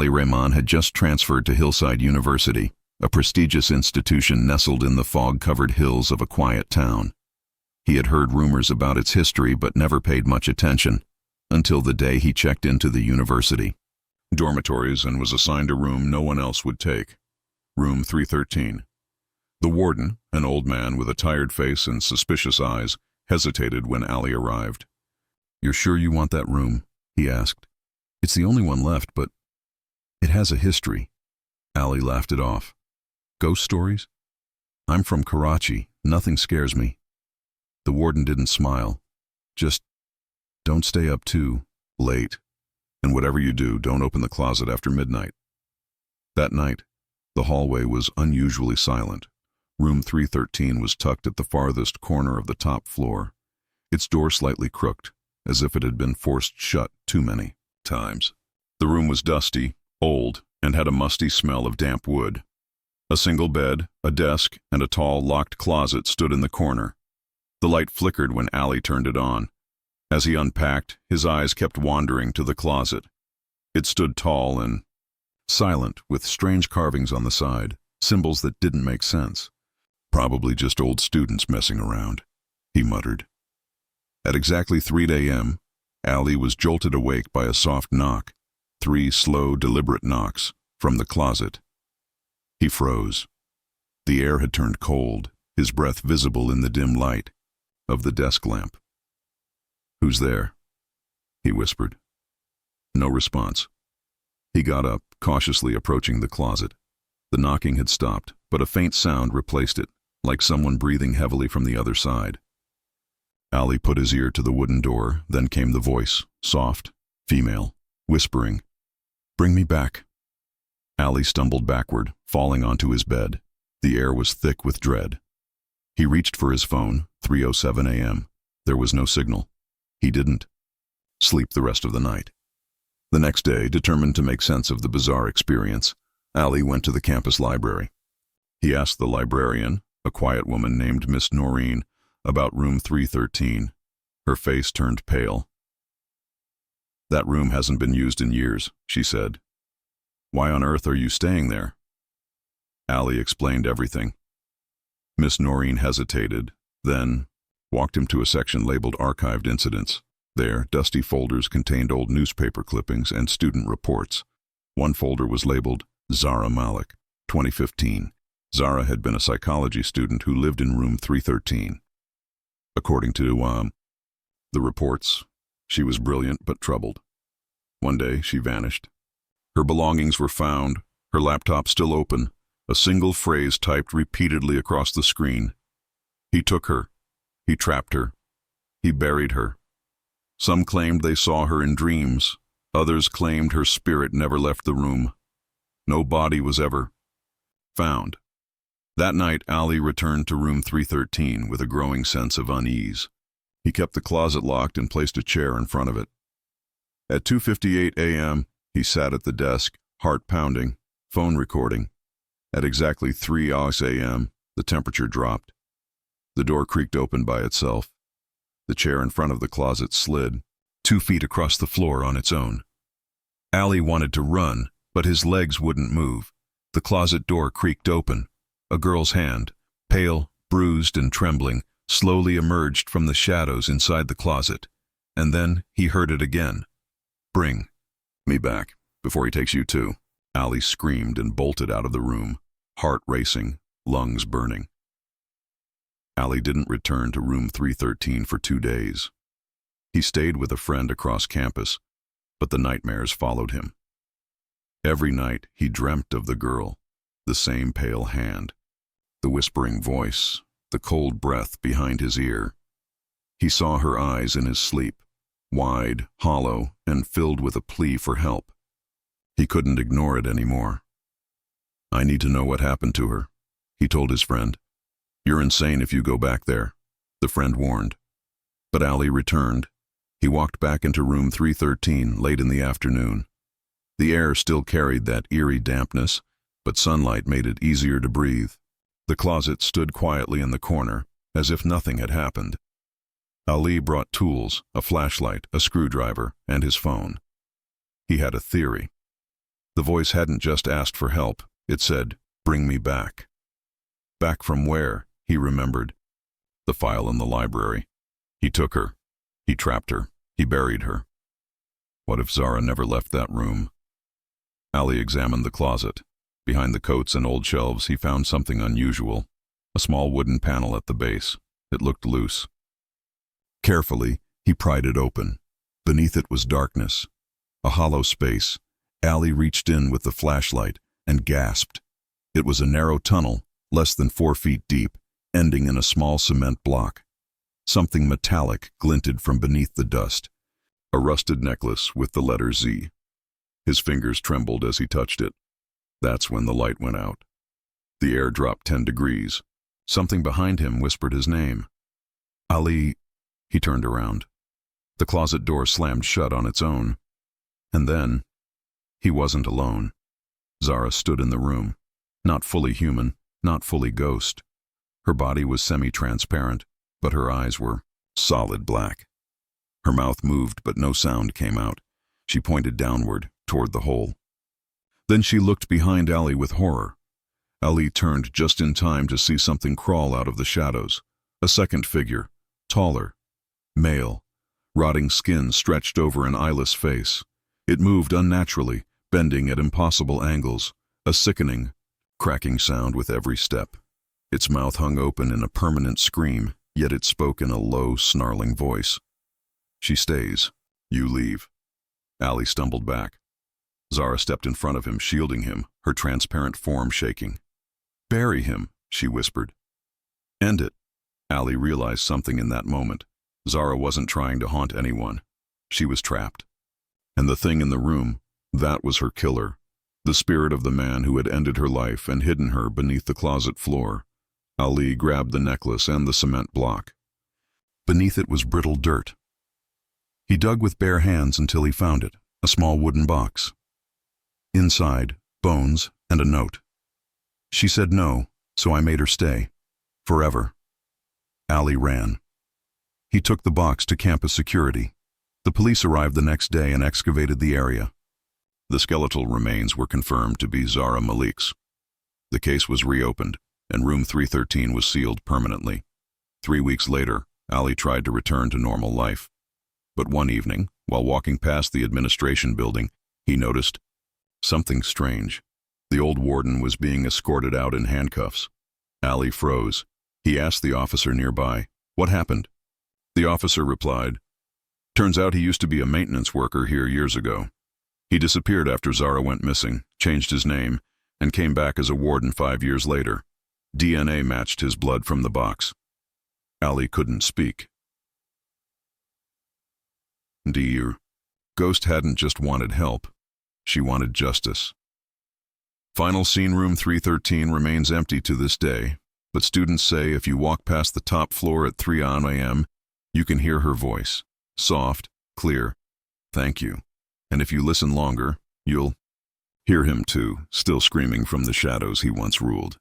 Ali Rahman had just transferred to Hillside University, a prestigious institution nestled in the fog-covered hills of a quiet town. He had heard rumors about its history but never paid much attention, until the day he checked into the university dormitories and was assigned a room no one else would take. Room 313. The warden, an old man with a tired face and suspicious eyes, hesitated when Ali arrived. "You're sure you want that room?" he asked. "It's the only one left, but it has a history." Ali laughed it off. "Ghost stories? I'm from Karachi. Nothing scares me." The warden didn't smile. "Just don't stay up too late. And whatever you do, don't open the closet after midnight." That night, the hallway was unusually silent. Room 313 was tucked at the farthest corner of the top floor, its door slightly crooked, as if it had been forced shut too many times. The room was dusty, old, and had a musty smell of damp wood. A single bed, a desk, and a tall, locked closet stood in the corner. The light flickered when Ali turned it on. As he unpacked, his eyes kept wandering to the closet. It stood tall and silent, with strange carvings on the side, symbols that didn't make sense. "Probably just old students messing around," he muttered. At exactly 3 a.m., Ali was jolted awake by a soft knock, 3 slow, deliberate knocks, from the closet. He froze. The air had turned cold, his breath visible in the dim light of the desk lamp. "Who's there?" he whispered. No response. He got up, cautiously approaching the closet. The knocking had stopped, but a faint sound replaced it, like someone breathing heavily from the other side. Ali put his ear to the wooden door, then came the voice, soft, female, whispering, "Bring me back." Ali stumbled backward, falling onto his bed. The air was thick with dread. He reached for his phone, 3:07 a.m. There was no signal. He didn't sleep the rest of the night. The next day, determined to make sense of the bizarre experience, Ali went to the campus library. He asked the librarian, a quiet woman named Miss Noreen, about room 313. Her face turned pale. "That room hasn't been used in years," she said. "Why on earth are you staying there?" Ali explained everything. Miss Noreen hesitated, then walked him to a section labeled Archived Incidents. There, dusty folders contained old newspaper clippings and student reports. One folder was labeled Zara Malik, 2015. Zara had been a psychology student who lived in room 313. According to the reports, she was brilliant but troubled. One day, she vanished. Her belongings were found, her laptop still open, a single phrase typed repeatedly across the screen. He took her. He trapped her. He buried her. Some claimed they saw her in dreams. Others claimed her spirit never left the room. No body was ever found. That night, Ali returned to room 313 with a growing sense of unease. He kept the closet locked and placed a chair in front of it. At 2:58 a.m., he sat at the desk, heart pounding, phone recording. At exactly 3 a.m., the temperature dropped. The door creaked open by itself. The chair in front of the closet slid 2 feet across the floor on its own. Ali wanted to run, but his legs wouldn't move. The closet door creaked open. A girl's hand, pale, bruised, and trembling, slowly emerged from the shadows inside the closet. And then he heard it again. "Bring me back before he takes you too." Ali screamed and bolted out of the room, heart racing, lungs burning. Ali didn't return to room 313 for 2 days. He stayed with a friend across campus, but the nightmares followed him. Every night he dreamt of the girl, the same pale hand, the whispering voice, the cold breath behind his ear. He saw her eyes in his sleep, wide, hollow, and filled with a plea for help. He couldn't ignore it anymore. "I need to know what happened to her," he told his friend. "You're insane if you go back there," the friend warned. But Ali returned. He walked back into room 313 late in the afternoon. The air still carried that eerie dampness, but sunlight made it easier to breathe. The closet stood quietly in the corner, as if nothing had happened. Ali brought tools, a flashlight, a screwdriver, and his phone. He had a theory. The voice hadn't just asked for help. It said, "Bring me back." Back from where? He remembered. The file in the library. He took her. He trapped her. He buried her. What if Zara never left that room? Ali examined the closet. Behind the coats and old shelves, he found something unusual. A small wooden panel at the base. It looked loose. Carefully, he pried it open. Beneath it was darkness. A hollow space. Ali reached in with the flashlight and gasped. It was a narrow tunnel, less than 4 feet deep, ending in a small cement block. Something metallic glinted from beneath the dust. A rusted necklace with the letter Z. His fingers trembled as he touched it. That's when the light went out. The air dropped 10 degrees. Something behind him whispered his name. Ali. He turned around. The closet door slammed shut on its own. And then, he wasn't alone. Zara stood in the room. Not fully human, not fully ghost. Her body was semi-transparent, but her eyes were solid black. Her mouth moved, but no sound came out. She pointed downward, toward the hole. Then she looked behind Ali with horror. Ali turned just in time to see something crawl out of the shadows. A second figure, taller, male. Rotting skin stretched over an eyeless face. It moved unnaturally, bending at impossible angles, a sickening, cracking sound with every step. Its mouth hung open in a permanent scream, yet it spoke in a low, snarling voice. She stays. You leave. Ali stumbled back. Zara stepped in front of him, shielding him, her transparent form shaking. Bury him, she whispered. End it. Ali realized something in that moment. Zara wasn't trying to haunt anyone. She was trapped. And the thing in the room, that was her killer. The spirit of the man who had ended her life and hidden her beneath the closet floor. Ali grabbed the necklace and the cement block. Beneath it was brittle dirt. He dug with bare hands until he found it, a small wooden box. Inside, bones and a note. She said no, so I made her stay. Forever. Ali ran. He took the box to campus security. The police arrived the next day and excavated the area. The skeletal remains were confirmed to be Zara Malik's. The case was reopened, and room 313 was sealed permanently. 3 weeks later, Ali tried to return to normal life. But one evening, while walking past the administration building, he noticed something strange. The old warden was being escorted out in handcuffs. Ali froze. He asked the officer nearby, "What happened?" The officer replied, "Turns out he used to be a maintenance worker here years ago. He disappeared after Zara went missing, changed his name, and came back as a warden 5 years later. DNA matched his blood from the box." Ali couldn't speak. Dear. Ghost hadn't just wanted help. She wanted justice. Final scene room 313 remains empty to this day, but students say if you walk past the top floor at 3 a.m., you can hear her voice. Soft, clear, "Thank you." And if you listen longer, you'll hear him too, still screaming from the shadows he once ruled.